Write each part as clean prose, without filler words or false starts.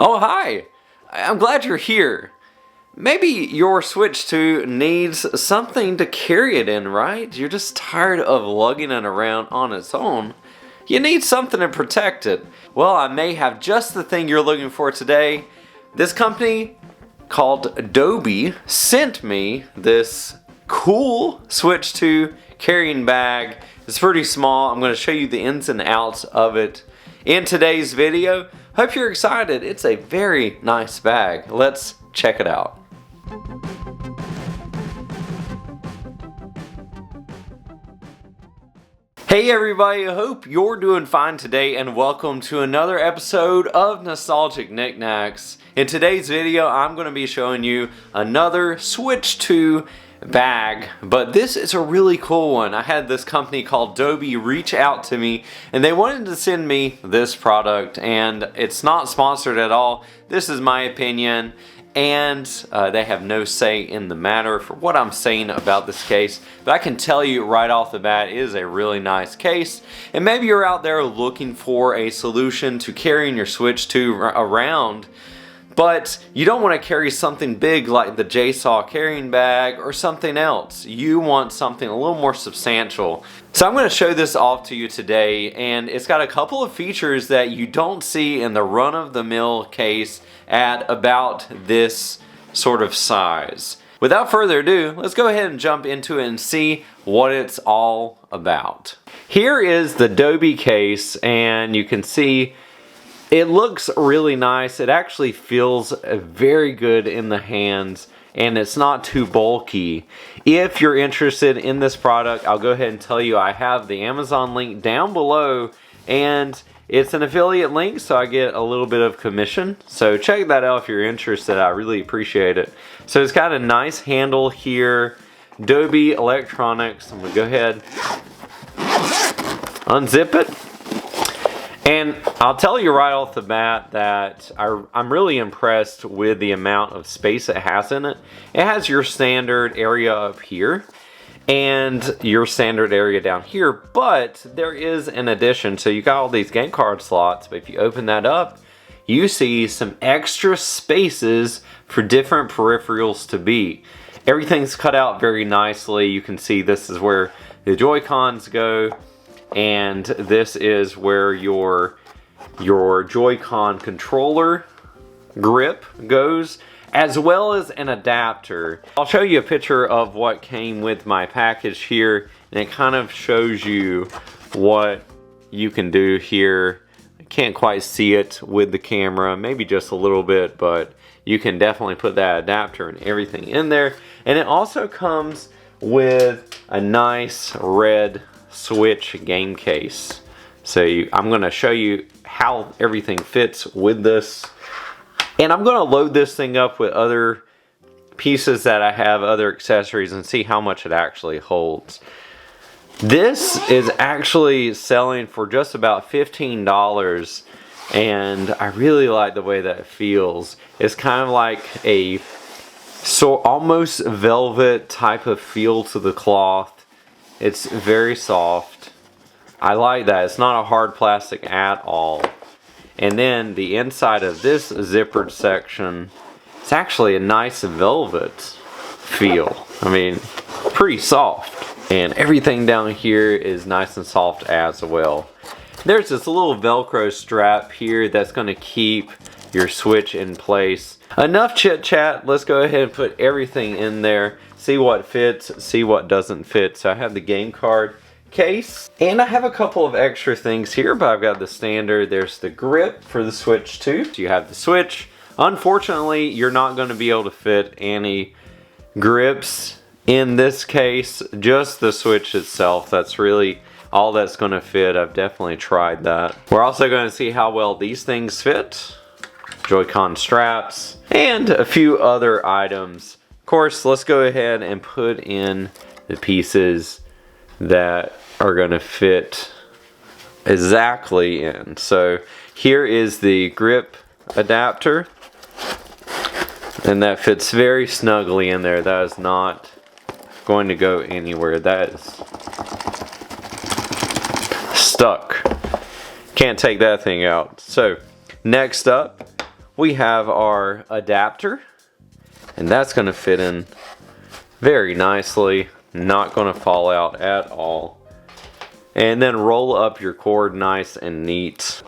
Oh, hi! I'm glad you're here. Maybe your Switch 2 needs something to carry it in, right? You're just tired of lugging it around on its own. You need something to protect it. Well, I may have just the thing you're looking for today. This company called Adobe sent me this cool Switch 2 carrying bag. It's pretty small. I'm going to show you the ins and outs of it in today's video. Hope you're excited. It's a very nice bag. Let's check it out. Hey everybody, I hope you're doing fine today and welcome to another episode of Nostalgic Nick-Nacks. In today's video, I'm going to be showing you another Switch 2 bag, but this is a really cool one. I had this company called Adobe reach out to me and they wanted to send me this product, and it's not sponsored at all. This is my opinion, and they have no say in the matter for what I'm saying about this case, but I can tell you right off the bat, it is a really nice case. And maybe you're out there looking for a solution to carrying your Switch 2 around, but you don't want to carry something big like the JSaw carrying bag or something else. You want something a little more substantial. So I'm going to show this off to you today, and it's got a couple of features that you don't see in the run-of-the-mill case at about this sort of size. Without further ado, let's go ahead and jump into it and see what it's all about. Here is the Adobe case, and you can see it looks really nice. It actually feels very good in the hands, and it's not too bulky. If you're interested in this product, I'll go ahead and tell you I have the Amazon link down below, and it's an affiliate link, so I get a little bit of commission. So check that out if you're interested. I really appreciate it. So it's got a nice handle here. Adobe Electronics. I'm gonna go ahead, unzip it. And I'll tell you right off the bat that I'm really impressed with the amount of space it has in it. It has your standard area up here and your standard area down here, but there is an addition. So you got all these game card slots, but if you open that up, you see some extra spaces for different peripherals to be. Everything's cut out very nicely. You can see this is where the Joy-Cons go, and this is where your Joy-Con controller grip goes, as well as an adapter. I'll show you a picture of what came with my package here, and it kind of shows you what you can do here. I can't quite see it with the camera, maybe just a little bit, but you can definitely put that adapter and everything in there. And it also comes with a nice red Switch game case. So I'm going to show you how everything fits with this, and I'm going to load this thing up with other pieces that I have, other accessories, and see how much it actually holds. This is actually selling for just about $15, and I really like the way that it feels. It's kind of like a almost velvet type of feel to the cloth. It's very soft. I like that. It's not a hard plastic at all. And then the inside of this zippered section, it's actually a nice velvet feel. I mean, pretty soft. And everything down here is nice and soft as well. There's this little Velcro strap here that's going to keep your Switch in place. Enough chit chat. Let's go ahead and put everything in there. See what fits, see what doesn't fit. So I have the game card case, and I have a couple of extra things here, but I've got the standard. There's the grip for the Switch 2. You have the Switch. Unfortunately, you're not going to be able to fit any grips in this case, just the Switch itself. That's really all that's going to fit. I've definitely tried that. We're also going to see how well these things fit. Joy-Con straps, and a few other items. Of course, let's go ahead and put in the pieces that are going to fit exactly in. So here is the grip adapter, and that fits very snugly in there. That is not going to go anywhere. That is stuck. Can't take that thing out. So next up, we have our adapter, and that's going to fit in very nicely, not going to fall out at all. And then roll up your cord nice and neat.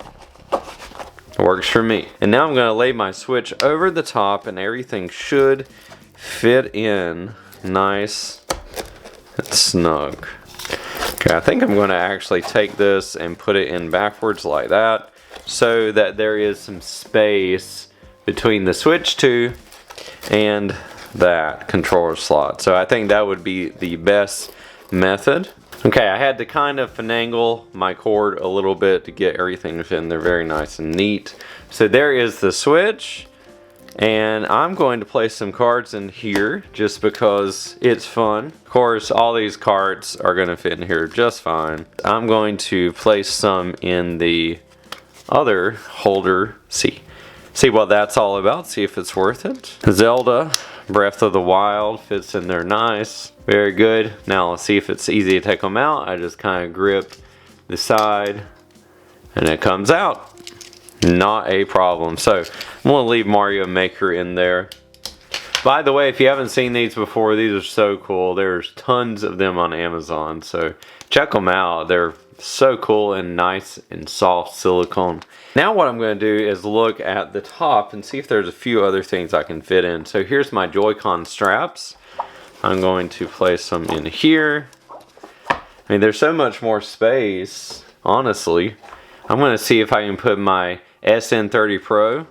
Works for me. And now I'm going to lay my switch over the top, and everything should fit in nice and snug. Okay, I think I'm going to actually take this and put it in backwards like that, so that there is some space between the switch 2 and that controller slot. So I think that would be the best method. Okay, I had to kind of finagle my cord a little bit to get everything to fit in there very nice and neat. So there is the switch, and I'm going to place some cards in here just because it's fun. Of course, all these cards are going to fit in here just fine. I'm going to place some in the other holder. See what that's all about, see if it's worth it. Zelda Breath of the Wild fits in there nice. Very good. Now let's see if it's easy to take them out. I just kind of grip the side and it comes out. Not a problem. So I'm going to leave Mario Maker in there. By the way, if you haven't seen these before, these are so cool. There's tons of them on Amazon, so check them out. They're so cool and nice and soft silicone. Now what I'm going to do is look at the top and see if there's a few other things I can fit in. So here's my Joy-Con straps. I'm going to place them in here. I mean, there's so much more space, honestly. I'm going to see if I can put my SN30 Pro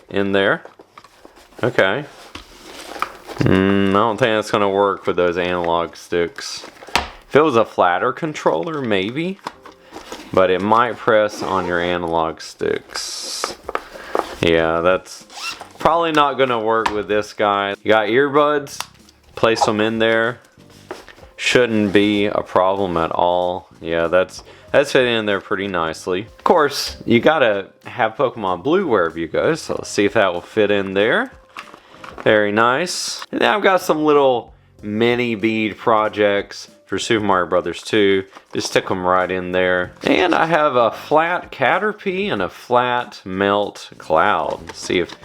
in there. Okay. I don't think that's going to work with those analog sticks. If it was a flatter controller, maybe. But it might press on your analog sticks. Yeah, that's probably not going to work with this guy. You got earbuds. Place them in there. Shouldn't be a problem at all. Yeah, that's fitting in there pretty nicely. Of course, you gotta have Pokemon Blue wherever you go, so let's see if that will fit in there. Very nice. And now I've got some little mini bead projects for Super Mario Brothers 2. Just stick them right in there. And I have a flat Caterpie and a flat Melt Cloud. Let's see if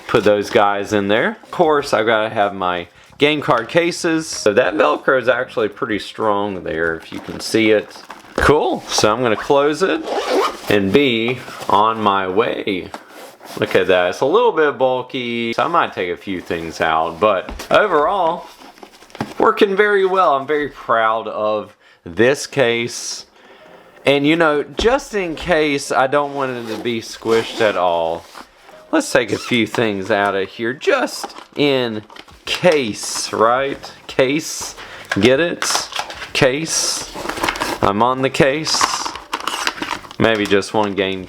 put those guys in there. Of course, I've got to have my game card cases. So that Velcro is actually pretty strong there, if you can see it. Cool. So I'm going to close it and be on my way. Look at that. It's a little bit bulky, so I might take a few things out, but overall, working very well. I'm very proud of this case. And you know, just in case I don't want it to be squished at all, let's take a few things out of here just in case, right? Case. Get it? Case. I'm on the case. Maybe just one game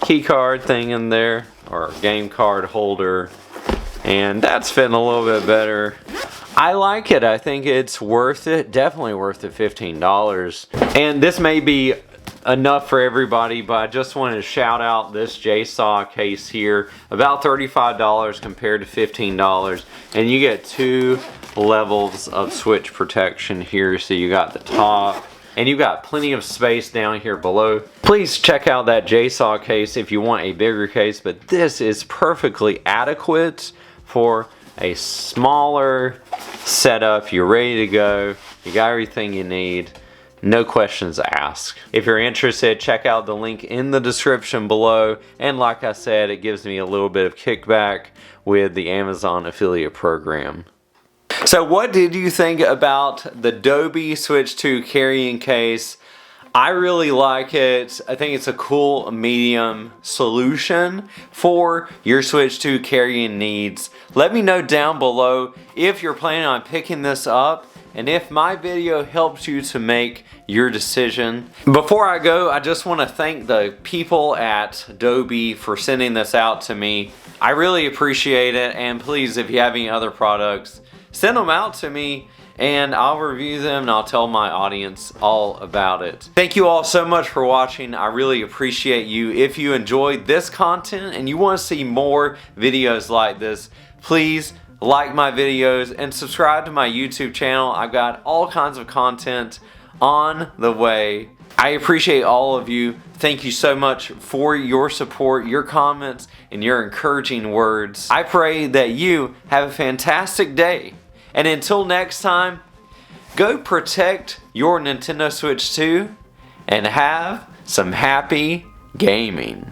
key card thing in there, or game card holder. And that's fitting a little bit better. I like it. I think it's worth it. Definitely worth it. $15. And this may be enough for everybody, but I just wanted to shout out this JSaw case here. About $35 compared to $15. And you get 2 levels of switch protection here. So you got the top, and you got plenty of space down here below. Please check out that JSaw case if you want a bigger case, but this is perfectly adequate for a smaller setup. You're ready to go. You got everything you need. No questions asked. If you're interested, check out the link in the description below. And like I said, it gives me a little bit of kickback with the Amazon affiliate program. So what did you think about the Dobie Switch 2 carrying case? I really like it. I think it's a cool medium solution for your Switch 2 carrying needs. Let me know down below if you're planning on picking this up and if my video helps you to make your decision. Before I go, I just want to thank the people at Dobie for sending this out to me. I really appreciate it, and please, if you have any other products, send them out to me and I'll review them and I'll tell my audience all about it. Thank you all so much for watching. I really appreciate you. If you enjoyed this content and you want to see more videos like this, please like my videos and subscribe to my YouTube channel. I've got all kinds of content on the way. I appreciate all of you. Thank you so much for your support, your comments, and your encouraging words. I pray that you have a fantastic day. And until next time, go protect your Nintendo Switch 2 and have some happy gaming.